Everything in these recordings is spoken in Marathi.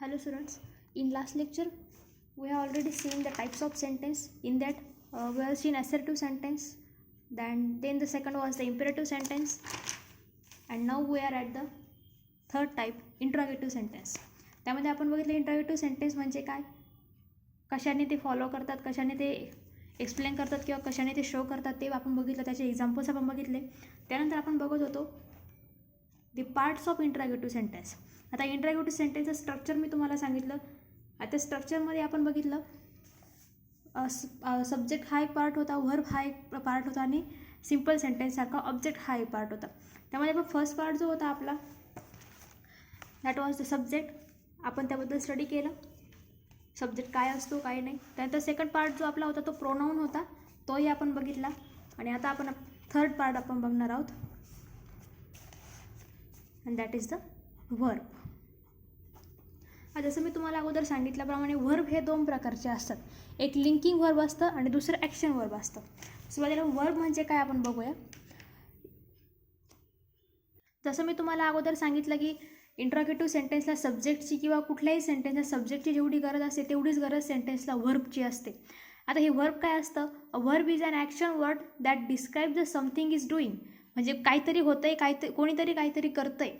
Hello students, in last lecture we have already seen the types of sentence. In that we have seen assertive sentence, then the second was the imperative sentence, and now we are at the third type, interrogative sentence. त्यामध्ये आपण बघितलं इंटरॉगेटिव्ह सेंटेन्स म्हणजे काय, कशाने ते फॉलो करतात, कशाने ते एक्सप्लेन करतात किंवा कशाने ते शो करतात ते आपण बघितलं, त्याचे एक्झाम्पल्स आपण बघितले. त्यानंतर आपण बघत होतो दी पार्ट्स ऑफ इंटरॉगेटिव्ह सेंटेन्स. आता इंटरॉगेटिव्ह सेंटेन्सचं स्ट्रक्चर मी तुम्हाला सांगितलं. आता स्ट्रक्चरमध्ये आपण बघितलं सब्जेक्ट हा एक पार्ट होता, व्हर्ब हा एक पार्ट होता आणि सिम्पल सेंटेन्ससारखा ऑब्जेक्ट हा एक पार्ट होता. त्यामध्ये आपण फर्स्ट पार्ट जो होता आपला दॅट वॉज द सब्जेक्ट. आपण त्याबद्दल स्टडी केलं, सब्जेक्ट काय असतो काय नाही. त्यानंतर सेकंड पार्ट जो आपला होता तो प्रोनाऊन होता, तोही आपण बघितला. आणि आता आपण थर्ड पार्ट आपण बघणार आहोत and that is the verb. जसं मी तुम्हाला अगोदर सांगितल्याप्रमाणे व्हर्ब हे दोन प्रकारचे असतात. एक लिंकिंग व्हर्ब असतं आणि दुसरं ॲक्शन व्हर्ब असतं. सुरुवातीला व्हर्ब म्हणजे काय आपण बघूया. जसं मी तुम्हाला अगोदर सांगितलं की इंट्रोगेटिव्ह सेंटेन्सला सब्जेक्टची किंवा कुठल्याही सेंटेन्सला सब्जेक्टची जेवढी गरज असते तेवढीच गरज सेंटेन्सला व्हर्बची असते. आता हे व्हर्ब काय असतं, a verb is an action word that describe the something is doing. म्हणजे काहीतरी होतंय, कोणीतरी काहीतरी करतंय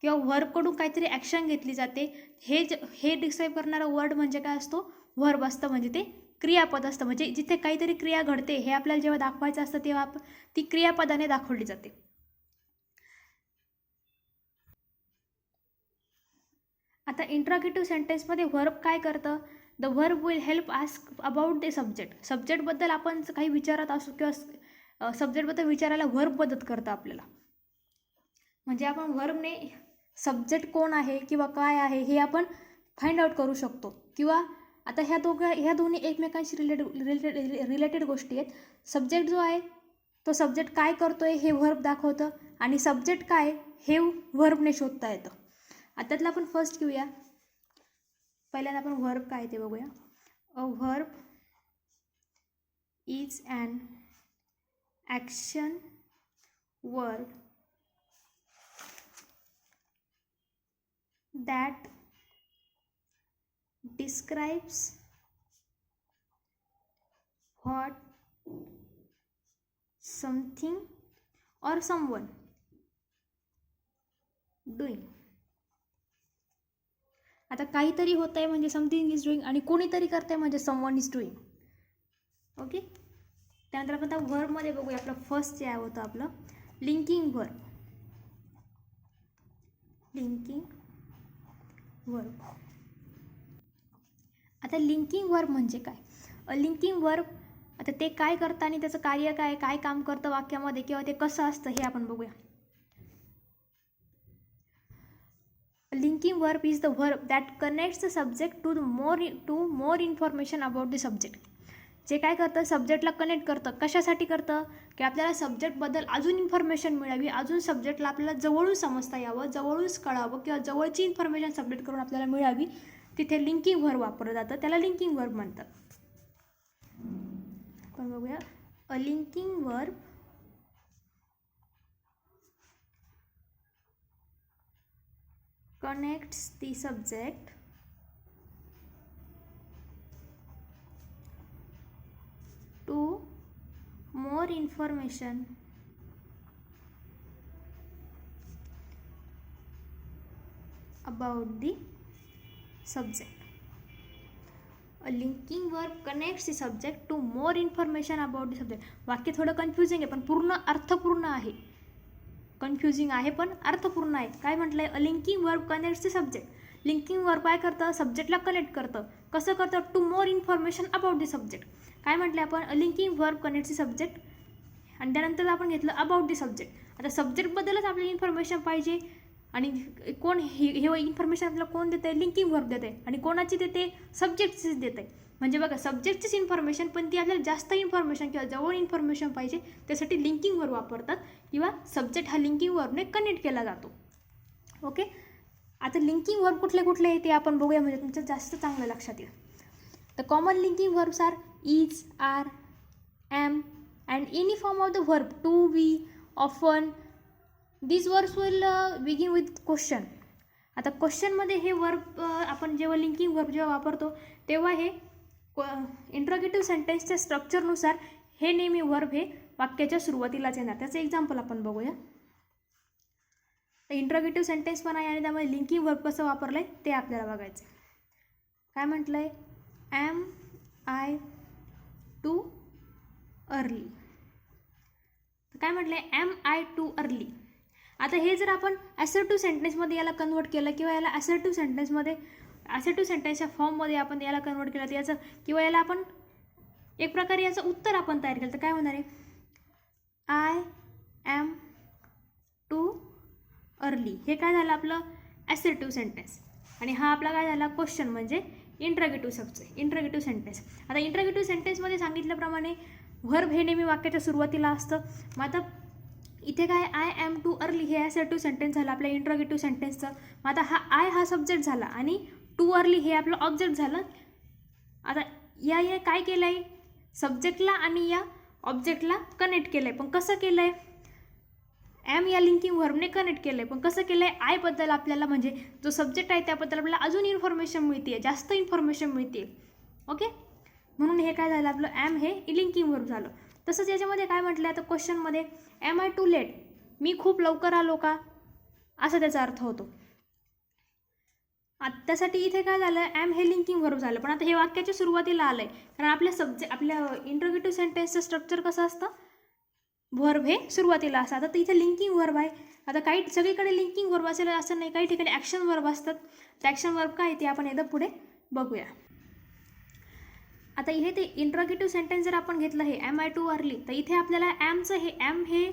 किंवा व्हर्बकडून काहीतरी ॲक्शन घेतली जाते. हे डिस्क्राईब करणारा वर्ड म्हणजे काय असतो, व्हर्ब असतं. म्हणजे ते क्रियापद असतं. म्हणजे जिथे काहीतरी क्रिया घडते हे आपल्याला जेव्हा दाखवायचं असतं तेव्हा ती क्रियापदाने दाखवली जाते. आता इंट्रोगेटिव्ह सेंटेन्समध्ये व्हर्ब काय करतं, the verb will help ask about the subject. सब्जेक्टबद्दल आपण काही विचारत असू किंवा सब्जेक्टबद्दल विचारायला व्हर्ब मदत करतं आपल्याला. म्हणजे आपण व्हर्बने सब्जेक्ट कोण आहे किंवा काय आहे हे आपण फाइंड आउट करू शकतो. किंवा आता ह्या दोन्ही एकमेकांशी रिलेटेड गोष्टी आहेत. सब्जेक्ट जो आहे तो सब्जेक्ट काय करतोय हे व्हर्ब दाखवतं आणि सब्जेक्ट काय हे व्हर्बने शोधता येतं. आता त्यातलं आपण फर्स्ट घेऊया. पहिल्यांदा आपण व्हर्ब काय ते बघूया. A verb is an action word that describes what something or someone doing. आता काहीतरी होत आहे म्हणजे समथिंग इज डुईंग आणि कोणीतरी करत आहे म्हणजे समवन इज डुईंग. ओके. त्यानंतर आपण आता व्हर्बमध्ये बघूया. आपलं फर्स्ट जे होतं आपलं लिंकिंग व्हर्ब. Linking verb. आता लिंकिंग व्हर्ब म्हणजे काय, लिंकिंग व्हर्ब आता ते काय करतं आणि त्याचं कार्य काय काम करतं वाक्यामध्ये किंवा ते कसं असतं हे आपण बघूया. Linking verb is the verb that connects the subject to more information about the subject. जे काय करतं सब्जेक्टला कनेक्ट करतं. कशासाठी करतं की आपल्याला सब्जेक्टबद्दल अजून इन्फॉर्मेशन मिळावी, अजून सब्जेक्टला आपल्याला जवळून समजता यावं, जवळूनच कळावं किंवा जवळची इन्फॉर्मेशन सब्जेक्ट करून आपल्याला मिळावी. तिथे लिंकिंग व्हर्ब वापरलं जातं, त्याला लिंकिंग व्हर्ब म्हणतात. आपण बघूया. अ linking verb connects the subject to more information about the subject. A linking verb connects the subject to more information about the subject. वाक्य थोडं कन्फ्युजिंग आहे पण पूर्ण अर्थपूर्ण आहे. कन्फ्युजिंग आहे पण अर्थपूर्ण आहे. काय म्हटलंय, a linking verb connects the subject. Linking verb काय करतं, सब्जेक्टला कनेक्ट करतं. कसं करतं, to more information about the subject. काय म्हटलं आपण, a linking verb connects the subject आणि त्यानंतर आपण घेतलं अबाउट द सब्जेक्ट. आता सब्जेक्टबद्दलच आपल्याला इन्फॉर्मेशन पाहिजे आणि कोण हे इन्फॉर्मेशन आपल्याला कोण देतं आहे, लिंकिंग वर्ब देतं आहे. आणि कोणाची देते, सब्जेक्टचीच देतं आहे. म्हणजे बघा सब्जेक्टचीच इन्फॉर्मेशन पण ती आपल्याला जास्त इन्फॉर्मेशन किंवा जवळ इन्फॉर्मेशन पाहिजे त्यासाठी लिंकिंग वर्ब वापरतात किंवा सब्जेक्ट हा लिंकिंग वर्बने कनेक्ट केला जातो. ओके. आता लिंकिंग वर्ब कुठले आहे ते आपण बघूया म्हणजे तुमचं जास्त चांगलं लक्षात येईल. The common linking verbs are is, are, am and any form of the verb to, be, often. These words will begin with question. आता क्वेश्चनमध्ये हे वर्ब आपण जेव्हा लिंकिंग वर्ब जेव्हा वापरतो तेव्हा हे इंट्रोगेटिव्ह सेंटेन्सच्या स्ट्रक्चरनुसार हे नेहमी वर्ब हे वाक्याच्या सुरुवातीलाच येणार. त्याचं एक्झाम्पल आपण बघूया. इंट्रोगेटिव्ह सेंटेन्स पण आहे आणि त्यामध्ये लिंकिंग वर्ब कसं वापरलं आहे ते आपल्याला बघायचं. काय म्हटलं आहे? Am I too early. काय म्हटलं आहे? Am I too early. आता हे जर आपण ॲसर्टिव्ह सेंटेन्समध्ये याला कन्वर्ट केलं किंवा याला ॲसर्टिव्ह सेंटेन्सच्या फॉर्ममध्ये आपण याला कन्वर्ट केलं तर याचं किंवा याला आपण एक प्रकारे याचं उत्तर आपण तयार केलं तर काय होणार आहे? I am too early. हे काय झालं आपलं? Assertive sentence. आणि हा आपला काय झाला? क्वेश्चन म्हणजे इंट्रोगेटिव्ह सेंटेन्स. आता इंट्रोगेटिव्ह सेंटेन्समध्ये सांगितल्याप्रमाणे व्हर्ब हे नेहमी वाक्याच्या सुरुवातीला असतं. मग आता इथे काय? आय ॲम टू अर्ली हे ॲसर्टिव्ह सेंटेन्स झालं आपल्या इंट्रोगेटिव्ह सेंटेन्सचं. मग आता हा आय हा सब्जेक्ट झाला आणि टू अर्ली हे आपलं ऑब्जेक्ट झालं. आता या काय केलं आहे? सब्जेक्टला आणि या ऑब्जेक्टला कनेक्ट केलं आहे. पण कसं केलं आहे? ॲम या लिंकिंग व्हर्बने कनेक्ट केलं आहे. पण कसं केलं आहे? आयबद्दल आपल्याला म्हणजे जो सब्जेक्ट आहे त्याबद्दल आपल्याला अजून इन्फॉर्मेशन मिळते आहे, जास्त इन्फॉर्मेशन मिळते आहे. ओके, म्हणून हे काय झालं आपलं? ॲम हे लिंकिंग वर्ब झालं. तसंच याच्यामध्ये काय म्हटलं आता क्वेश्चनमध्ये? Am I too late. मी खूप लवकर आलो का? असा त्याचा अर्थ होतो. त्यासाठी इथे काय झालं? ॲम हे लिंकिंग वर्ब झालं. पण आता हे वाक्याच्या सुरुवातीला आलं आहे कारण आपल्या इंट्रोगेटिव्ह सेंटेन्सचं स्ट्रक्चर कसं असतं? वर्ब हे सुरुवातीला असतं. आता इथे लिंकिंग वर्ब आहे. आता काही सगळीकडे लिंकिंग वर्ब असेल असं नाही, काही ठिकाणी ॲक्शन वर्ब असतात. ते ॲक्शन वर्ब काय ते आपण एकदा पुढे बघूया. आता इथे ते इंट्रोगेटिव्ह सेंटेन्स जर आपण घेतलं हे ॲम आय टू अर्ली तर इथे आपल्याला ॲम हे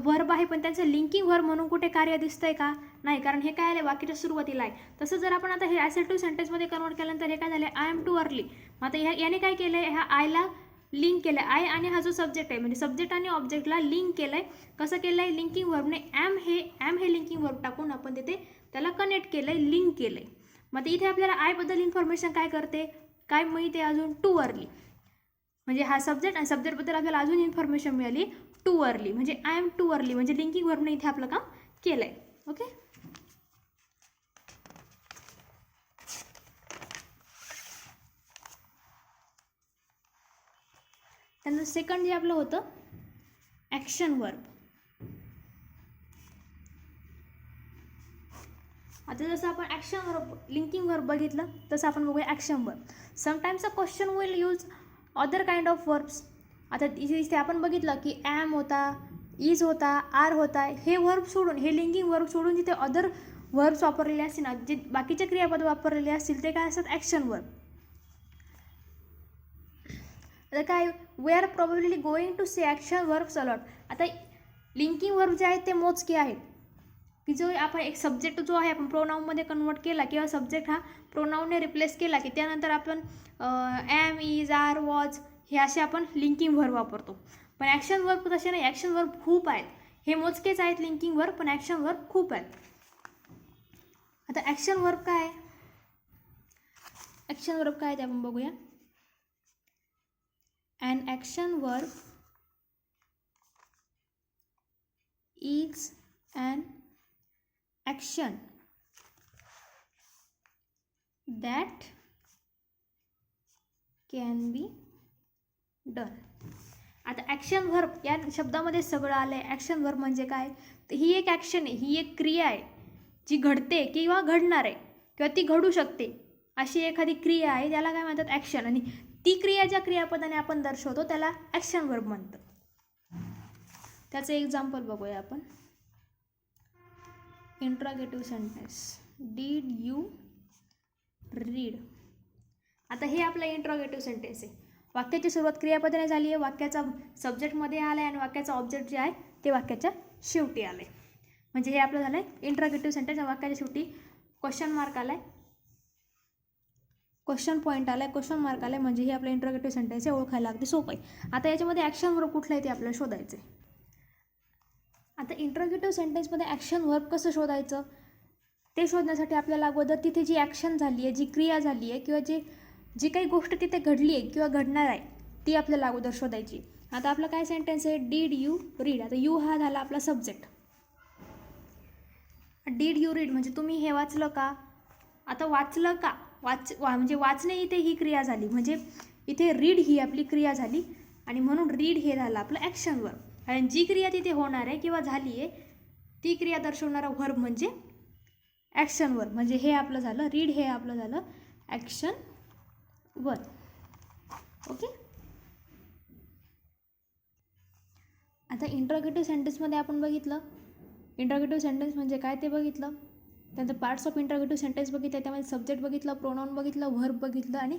वर्ब आहे पण त्यांचं लिंकिंग वर्ब म्हणून कुठे कार्य दिसतंय का? नाही, कारण हे काय आलं? वाक्याच्या सुरुवातीला आहे. तसं जर आपण आता हे ॲसर्टिव्ह सेंटेन्समध्ये कन्वर्ट केल्यानंतर हे काय झालं? I am too early. मग आता याने काय केलं आहे? ह्या आयला लिंक केलं आहे. आय आणि हा जो सब्जेक्ट आहे म्हणजे सब्जेक्ट आणि ऑब्जेक्टला लिंक केलं आहे. कसं केलं आहे? लिंकिंग वर्बने ॲम हे लिंकिंग वर्ब टाकून आपण तिथे त्याला कनेक्ट केलं आहे, लिंक केलं आहे. मग इथे आपल्याला आयबद्दल इन्फॉर्मेशन काय करते? काय मिळते अजून? Too early. म्हणजे हा सब्जेक्ट आणि सब्जेक्टबद्दल आपल्याला अजून इन्फॉर्मेशन मिळाली टू अर्ली. म्हणजे आय एम टू अर्ली म्हणजे लिंकिंग वर्बने इथे आपलं काम केलं आहे. ओके, त्यानंतर सेकंड जे आपलं होतं ॲक्शन वर्ब. आता जसं आपण ॲक्शन वर्ब लिंकिंग वर्ब बघितलं तसं आपण बघूया action verb. Sometimes a question will use other kind of verbs. आता इथे आपण बघितलं की ॲम होता, इज होता, आर होता. हे वर्ब सोडून हे लिंकिंग वर्ब सोडून जिथे अदर वर्ब्स वापरलेले असतील ना, जे बाकीचे क्रियापद वापरलेले असतील ते काय असतात? Action verb. आता काय? We are probably going to say action verbs a lot. आता लिंकिंग वर्ब जे आहेत ते मोजके आहेत की जो आपण एक सब्जेक्ट जो आहे आपण प्रोनाऊनमध्ये कन्वर्ट केला किंवा सब्जेक्ट हा प्रोनाऊनने रिप्लेस केला की त्यानंतर आपण ॲम, इज, आर, वॉज हे असे आपण लिंकिंग वर्ब वापरतो. पण ॲक्शन वर्ब तसे नाही. ॲक्शन वर्ब खूप आहेत. हे मोजकेच आहेत लिंकिंग वर्ब, पण ॲक्शन वर्ब खूप आहेत. आता ॲक्शन वर्ब काय आहे? ॲक्शन वर्ब काय ते आपण बघूया. An action verb is an action that can be done. आता ॲक्शन वर्ब या शब्दामध्ये सगळं आलं आहे. ॲक्शन वर्ब म्हणजे काय? तर ही एक ॲक्शन आहे, ही एक क्रिया आहे जी घडते किंवा घडणार आहे किंवा ती घडू शकते अशी एखादी क्रिया आहे, त्याला काय म्हणतात? ॲक्शन. आणि ती क्रिया ज्या क्रियापदाने आपण दर्शवतो त्याला ॲक्शन वर्ब म्हणतात. त्याचं एक्झाम्पल बघूया आपण. Interrogative sentence. Did you read. आता हे आपलं इंट्रोगेटिव्ह सेंटेन्स आहे. वाक्याची सुरुवात क्रियापदाने झाली आहे, वाक्याचा सब्जेक्टमध्ये आला आहे आणि वाक्याचा ऑब्जेक्ट जे आहे ते वाक्याच्या शेवटी आलं आहे. म्हणजे हे आपलं झालं आहे इंट्रोगेटिव्ह सेंटेन्स. वाक्याच्या शेवटी क्वेश्चन मार्क आला आहे, क्वेश्चन पॉईंट आला आहे, क्वेश्चन मार्क आला आहे. म्हणजे हे आपलं इंट्रोगेटिव्ह सेंटेन्स आहे, ओळखायला अगदी सोपं आहे. आता याच्यामध्ये ॲक्शन वर्ब कुठलं आहे ते आपल्याला शोधायचं आहे. आता इंट्रोगेटिव्ह सेंटेन्समध्ये ॲक्शन वर्ब कसं शोधायचं ते शोधण्यासाठी आपल्याला अगोदर तिथे जी ॲक्शन झाली आहे, जी क्रिया झाली आहे किंवा जी काही गोष्ट तिथे घडली आहे किंवा घडणार आहे ती आपल्याला अगोदर शोधायची. आता आपलं काय सेंटेन्स आहे? Did you read. आता यू हा झाला आपला सब्जेक्ट. डीड यू रीड म्हणजे तुम्ही हे वाचलं का. आता वाचलं का म्हणजे वाचणे इथे ही क्रिया झाली, म्हणजे इथे रीड ही आपली क्रिया झाली आणि म्हणून रीड हे झालं आपलं ॲक्शन वर्ब. आणि जी क्रिया तिथे होणार आहे किंवा झाली आहे ती क्रिया दर्शवणारा वर्ब म्हणजे ॲक्शन वर्ब. म्हणजे हे आपलं झालं रीड, हे आपलं झालं ॲक्शन वर्ब. ओके. आता इंट्रोगेटिव्ह सेंटेन्समध्ये आपण बघितलं इंट्रोगेटिव्ह सेंटेन्स म्हणजे काय ते बघितलं. त्यानंतर पार्ट्स ऑफ इंट्रोगेटिव्ह सेंटेन्स बघितलं, त्यामध्ये सब्जेक्ट बघितलं, प्रोनाऊन बघितलं, व्हर्ब बघितलं आणि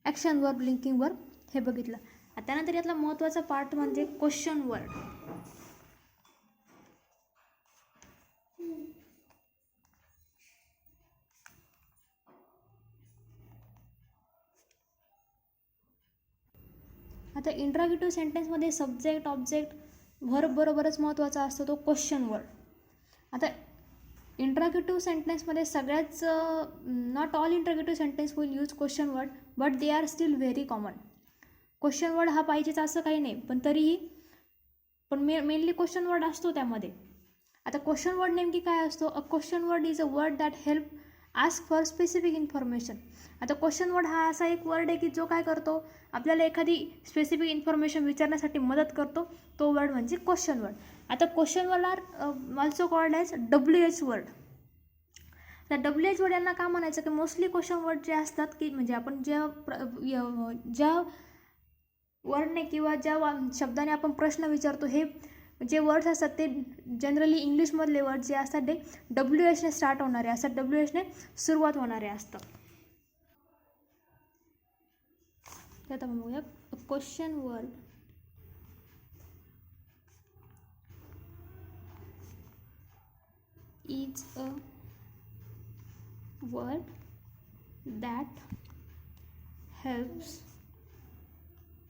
ॲक्शन वर्ब, लिंकिंग वर्ब हे बघितलं. त्यानंतर यातला महत्त्वाचा पार्ट म्हणजे क्वेश्चन वर्ड. आता इंट्रोगेटिव्ह सेंटेन्समध्ये सब्जेक्ट, ऑब्जेक्ट, व्हर्ब बरोबरच महत्त्वाचा असतो तो क्वेश्चन वर्ड. आता इंट्रोगेटिव्ह सेंटेन्समध्ये सगळ्याच not all interrogative sentence will use question word, but they are still very common. Question word हा पाहिजेच असं काही नाही, पण तरीही मेनली क्वेश्चन वर्ड असतो त्यामध्ये. आता क्वेश्चन वर्ड नेमकी काय असतो. A question word is a word that help ask for specific information. आता क्वेश्चन वर्ड हा असा एक वर्ड आहे की जो काय करतो, आपल्याला एखादी स्पेसिफिक इन्फॉर्मेशन विचारण्यासाठी मदत करतो, तो वर्ड म्हणजे क्वेश्चन वर्ड. आता question word are also called as WH word. तर WH वर्ड यांना का म्हणायचं की मोस्टली क्वेश्चन वर्ड जे असतात की म्हणजे आपण ज्या वर्डने किंवा ज्या शब्दाने आपण प्रश्न विचारतो, हे जे वर्ड्स असतात ते जनरली इंग्लिशमधले वर्ड जे असतात ते WHने स्टार्ट होणारे असतात, WHने सुरुवात होणारे असतात. त्यात आपण बघूया question word is a word that helps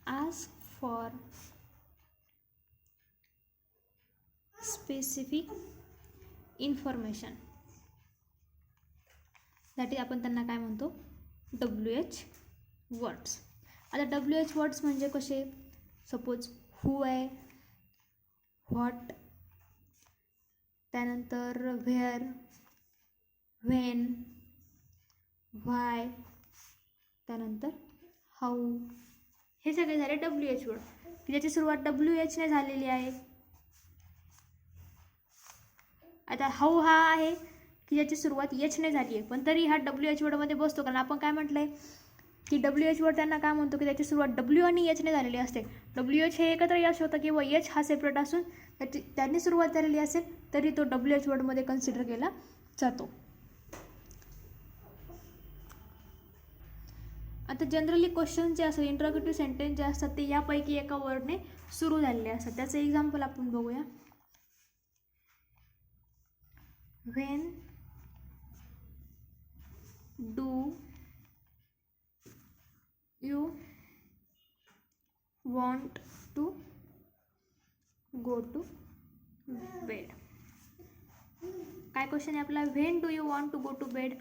ask for specific information. साठी आपण त्यांना काय म्हणतो, WH वर्ड्स. आता WH वर्ड्स म्हणजे कसे, सपोज हू आहे, व्हॉट, त्यानंतर व्हेअर, व्हेन, व्हाय, त्यानंतर हाऊ, हे सगळे झाले WH वर्ड की ज्याची सुरुवात WHने झालेली आहे. आता हाऊ हा आहे की ज्याची सुरुवात Hने झाली आहे, पण तरी हा WH वर्डमध्ये बसतो, कारण आपण काय म्हटलं आहे की WH वर्ड त्यांना काय म्हणतो की त्याची सुरुवात W आणि Hने झालेली असते. WH हे एकत्र यश होतं किंवा H हा सेपरेट असून त्यांनी सुरुवात झालेली असेल तरी तो WH वर्डमध्ये कन्सिडर केला जातो. आता जनरली क्वेश्चन जे असतात, इंट्रोगेटिव्ह सेंटेन्स जे असतात ते यापैकी एका वर्डने सुरू झालेले असतात. त्याचं एक्झाम्पल आपण बघूया. When do you want to go to bed. काय क्वेश्चन आहे आपला, when do you want to go to bed.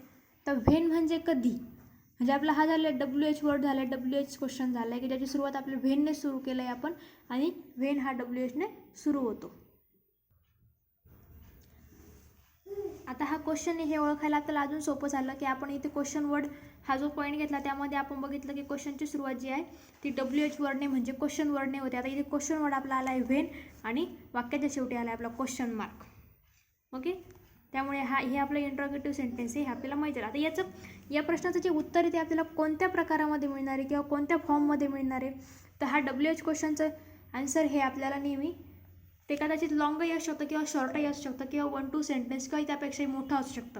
तर व्हेन म्हणजे कधी, म्हणजे आपला हा झाला WH वर्ड झाला, WH क्वेश्चन झाला आहे की ज्याची सुरुवात आपल्या व्हेनने सुरू केलं आहे आपण, आणि व्हेन हा WHने सुरू होतो. आता हा क्वेश्चन हे ओळखायला आपल्याला अजून सोपं झालं की आपण इथे क्वेश्चन वर्ड हा जो पॉईंट घेतला त्यामध्ये आपण बघितलं की क्वेश्चनची सुरुवात जी आहे ती WH वर्डने म्हणजे क्वेश्चन वर्डने होते. आता इथे क्वेश्चन वर्ड आपला आला आहे व्हेन आणि वाक्याच्या शेवटी आला आहे आपला क्वेश्चन मार्क. ओके, त्यामुळे हे आपलं इंट्रोगेटिव्ह सेंटेन्स आहे, हे आपल्याला माहिती आहे. आता या प्रश्नाचं जे उत्तर आहे ते आपल्याला कोणत्या प्रकारामध्ये मिळणार आहे किंवा कोणत्या फॉर्ममध्ये मिळणार आहे, तर हा WH क्वेश्चनचं आन्सर हे आपल्याला नेहमी ते कदाचित लॉंगही असू शकतं किंवा शॉर्टही असू शकतं किंवा 1-2 सेंटेन्स किंवा त्यापेक्षाही मोठं असू शकतं.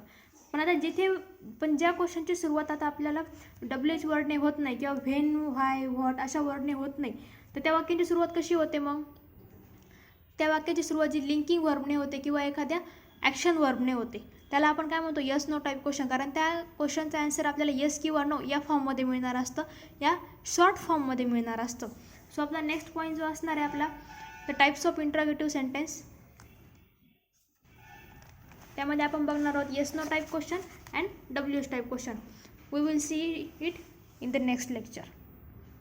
पण ज्या क्वेश्चनची सुरुवात आता आपल्याला WH वर्डने होत नाही किंवा व्हेन, व्हाय, व्हॉट अशा वर्डने होत नाही, तर त्या वाक्याची सुरुवात कशी होते, मग त्या वाक्याची सुरुवात जी लिंकिंग वर्बने होते किंवा एखाद्या ॲक्शन वर्बने होते, त्याला आपण काय म्हणतो, यस नो टाईप क्वेश्चन. कारण त्या क्वेश्चनचा आन्सर आपल्याला यस किंवा नो या फॉर्ममध्ये मिळणार असतं, या शॉर्ट फॉर्ममध्ये मिळणार असतं. सो आपला नेक्स्ट पॉईंट जो असणार आहे आपला the types of interrogative sentence, त्यामध्ये आपण बघणार आहोत yes no type question and WH type question. We will see it in the next lecture.